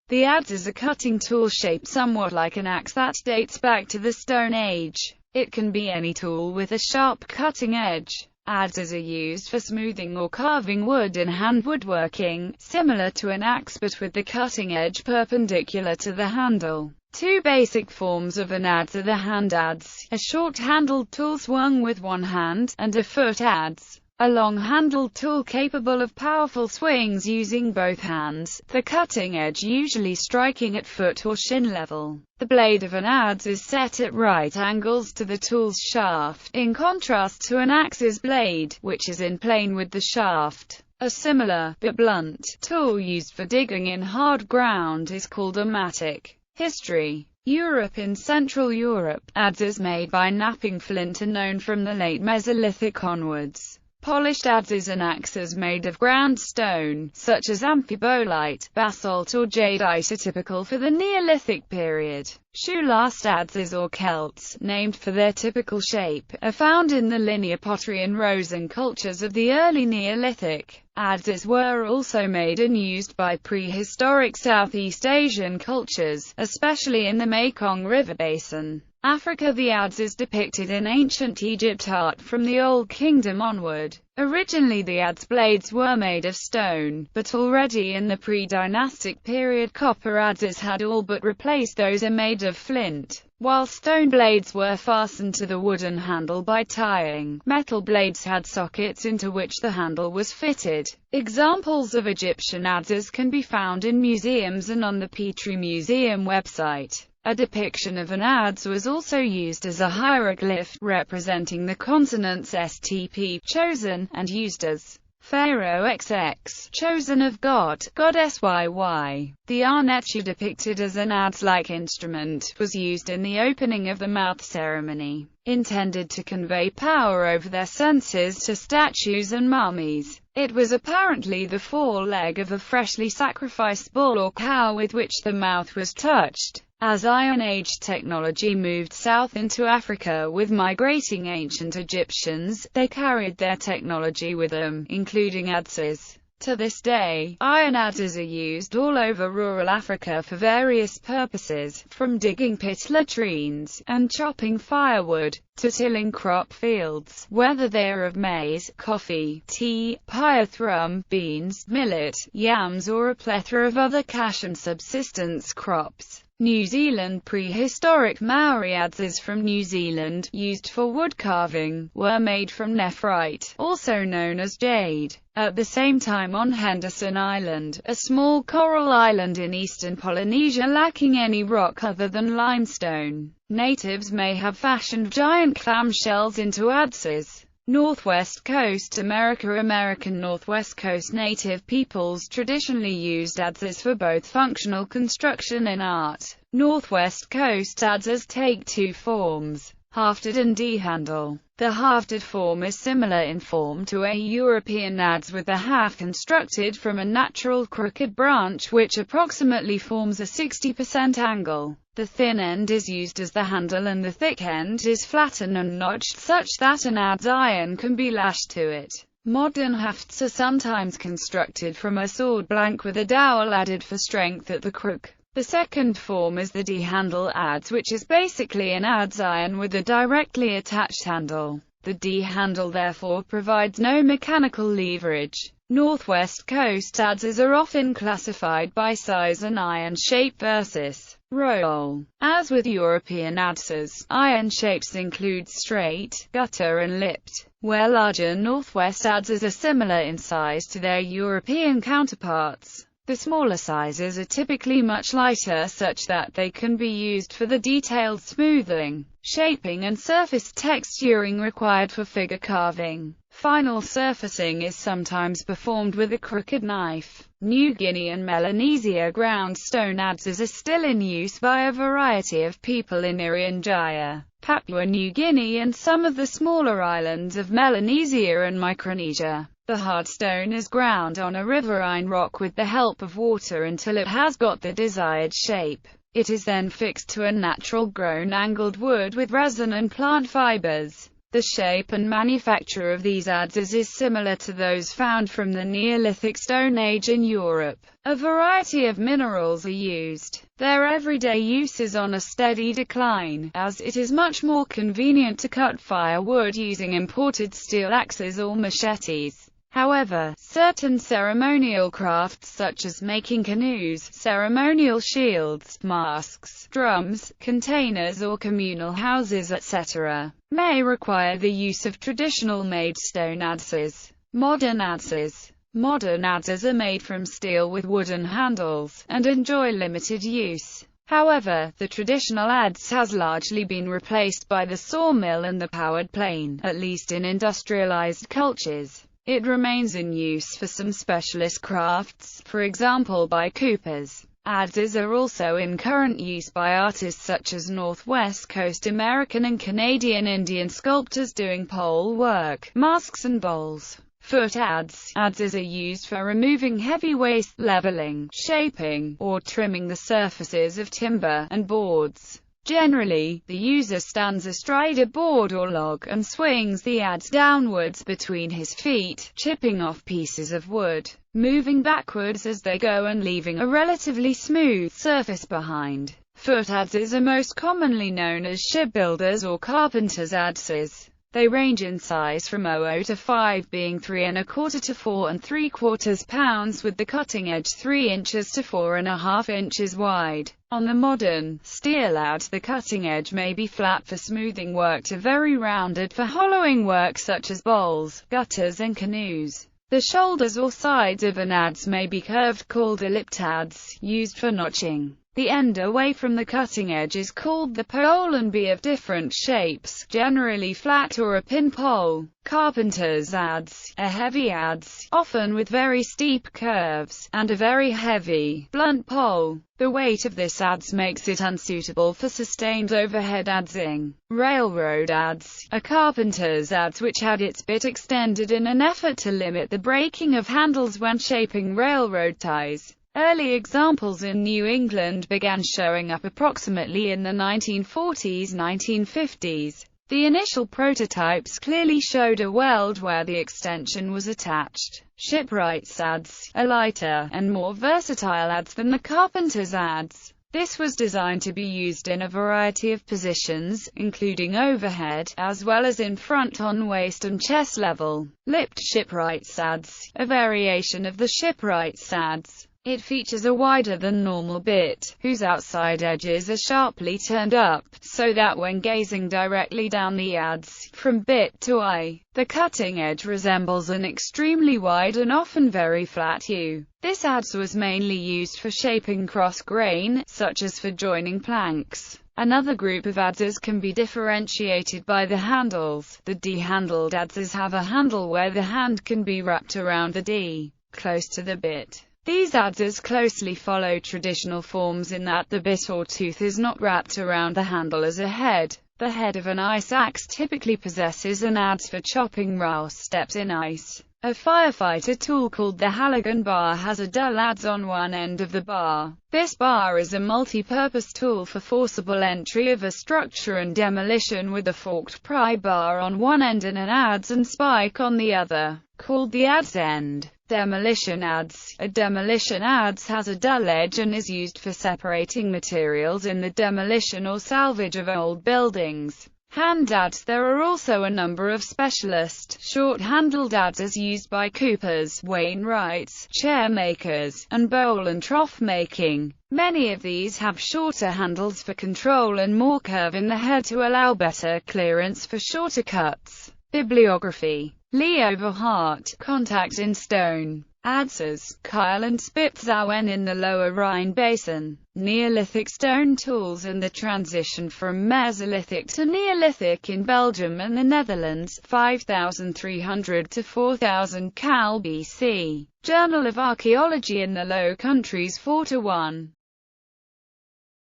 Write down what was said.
The adze is a cutting tool shaped somewhat like an axe that dates back to the Stone Age. It can be any tool with a sharp cutting edge. Adzes are used for smoothing or carving wood in hand woodworking, similar to an axe but with the cutting edge perpendicular to the handle. Two basic forms of an adze are the hand adze, a short-handled tool swung with one hand, and a foot adze, a long-handled tool capable of powerful swings using both hands, the cutting edge usually striking at foot or shin level. The blade of an adze is set at right angles to the tool's shaft, in contrast to an axe's blade, which is in plane with the shaft. A similar, but blunt, tool used for digging in hard ground is called a mattock. History. Europe. In Central Europe, adzes made by knapping flint are known from the late Mesolithic onwards. Polished adzes and axes made of ground stone, such as amphibolite, basalt or age.It, are typical for the Neolithic period. Shoelast adzes or celts, named for their typical shape, are found in the linear pottery and rosin cultures of the early Neolithic. Adzes were also made and used by prehistoric Southeast Asian cultures, especially in the Mekong River basin. Africa. The adze is depicted in ancient Egypt art from the Old Kingdom onward. Originally the adze blades were made of stone, but already in the pre-dynastic period copper adzes had all but replaced those made of flint. While stone blades were fastened to the wooden handle by tying, metal blades had sockets into which the handle was fitted. Examples of Egyptian adzes can be found in museums and on the Petrie Museum website. A depiction of an adze was also used as a hieroglyph, representing the consonants STP, chosen, and used as Pharaoh XX, chosen of God, goddess YY. The ânetçi, depicted as an adze-like instrument, was used in the opening of the mouth ceremony, intended to convey power over their senses to statues and mummies. It was apparently the foreleg of a freshly sacrificed bull or cow with which the mouth was touched. As Iron Age technology moved south into Africa with migrating ancient Egyptians, they carried their technology with them, including adzes. To this day, iron adzes are used all over rural Africa for various purposes, from digging pit latrines and chopping firewood, to tilling crop fields, whether they are of maize, coffee, tea, pyrethrum, beans, millet, yams or a plethora of other cash and subsistence crops. New Zealand. Prehistoric Maori adzes from New Zealand, used for wood carving, were made from nephrite, also known as jade. At the same time on Henderson Island, a small coral island in eastern Polynesia lacking any rock other than limestone, natives may have fashioned giant clamshells into adzes. Northwest Coast America. American Northwest Coast native peoples traditionally used adzes for both functional construction and art. Northwest Coast adzes take two forms, hafted and D-handle. The hafted form is similar in form to a European adze, with the haft constructed from a natural crooked branch which approximately forms a 60% angle. The thin end is used as the handle and the thick end is flattened and notched such that an adze iron can be lashed to it. Modern hafts are sometimes constructed from a sword blank with a dowel added for strength at the crook. The second form is the D-handle adze, which is basically an adze iron with a directly attached handle. The D-handle therefore provides no mechanical leverage. Northwest Coast adzes are often classified by size and iron shape versus roll. As with European adzes, iron shapes include straight, gutter and lipped, where larger Northwest adzes are similar in size to their European counterparts. The smaller sizes are typically much lighter, such that they can be used for the detailed smoothing, shaping and surface texturing required for figure carving. Final surfacing is sometimes performed with a crooked knife. New Guinea and Melanesia ground stone adzes are still in use by a variety of people in Irian Jaya, Papua New Guinea and some of the smaller islands of Melanesia and Micronesia. The hard stone is ground on a riverine rock with the help of water until it has got the desired shape. It is then fixed to a natural grown angled wood with resin and plant fibers. The shape and manufacture of these adzes is similar to those found from the Neolithic Stone Age in Europe. A variety of minerals are used. Their everyday use is on a steady decline, as it is much more convenient to cut firewood using imported steel axes or machetes. However, certain ceremonial crafts such as making canoes, ceremonial shields, masks, drums, containers or communal houses etc., may require the use of traditional made stone adzes. Modern adzes. Modern adzes are made from steel with wooden handles, and enjoy limited use. However, the traditional adze has largely been replaced by the sawmill and the powered plane, at least in industrialized cultures. It remains in use for some specialist crafts, for example by coopers. Adzes are also in current use by artists such as Northwest Coast American and Canadian Indian sculptors doing pole work, masks and bowls. Foot adze. Adzes are used for removing heavy waste, leveling, shaping, or trimming the surfaces of timber and boards. Generally, the user stands astride a board or log and swings the adze downwards between his feet, chipping off pieces of wood, moving backwards as they go and leaving a relatively smooth surface behind. Foot adzes are most commonly known as shipbuilders' or carpenters' adzes. They range in size from 0 to 5, being 3 1/4 to 4 3/4 pounds, with the cutting edge 3 inches to 4.5 inches wide. On the modern steel adze, the cutting edge may be flat for smoothing work to very rounded for hollowing work such as bowls, gutters and canoes. The shoulders or sides of an adze may be curved, called a lipped adze, used for notching. The end away from the cutting edge is called the pole and be of different shapes, generally flat or a pin pole. Carpenter's adze, a heavy adze, often with very steep curves, and a very heavy, blunt pole. The weight of this adze makes it unsuitable for sustained overhead adzing. Railroad adze, a carpenter's adze which had its bit extended in an effort to limit the breaking of handles when shaping railroad ties. Early examples in New England began showing up approximately in the 1940s-1950s. The initial prototypes clearly showed a weld where the extension was attached. Shipwrights adze, a lighter and more versatile adze than the carpenter's adze. This was designed to be used in a variety of positions, including overhead, as well as in front on waist and chest level. Lipped shipwrights adze, a variation of the shipwrights adze. It features a wider than normal bit, whose outside edges are sharply turned up, so that when gazing directly down the adze, from bit to eye, the cutting edge resembles an extremely wide and often very flat U. This adze was mainly used for shaping cross grain, such as for joining planks. Another group of adzes can be differentiated by the handles. The D-handled adzes have a handle where the hand can be wrapped around the D, close to the bit. These adzes closely follow traditional forms in that the bit or tooth is not wrapped around the handle as a head. The head of an ice axe typically possesses an adze for chopping raw steps in ice. A firefighter tool called the Halligan bar has a dull adze on one end of the bar. This bar is a multi-purpose tool for forcible entry of a structure and demolition, with a forked pry bar on one end and an adze and spike on the other, called the adze end. Demolition adze. A demolition adze has a dull edge and is used for separating materials in the demolition or salvage of old buildings. Hand adze. There are also a number of specialist, short-handled adzes used by coopers, wainwrights, chair makers, and bowl and trough making. Many of these have shorter handles for control and more curve in the head to allow better clearance for shorter cuts. Bibliography. Leo Verhart, Contact in Stone. Adzes, Kyle and Spitzauen in the Lower Rhine Basin. Neolithic stone tools and the transition from Mesolithic to Neolithic in Belgium and the Netherlands, 5300 to 4000 Cal BC. Journal of Archaeology in the Low Countries 4:1.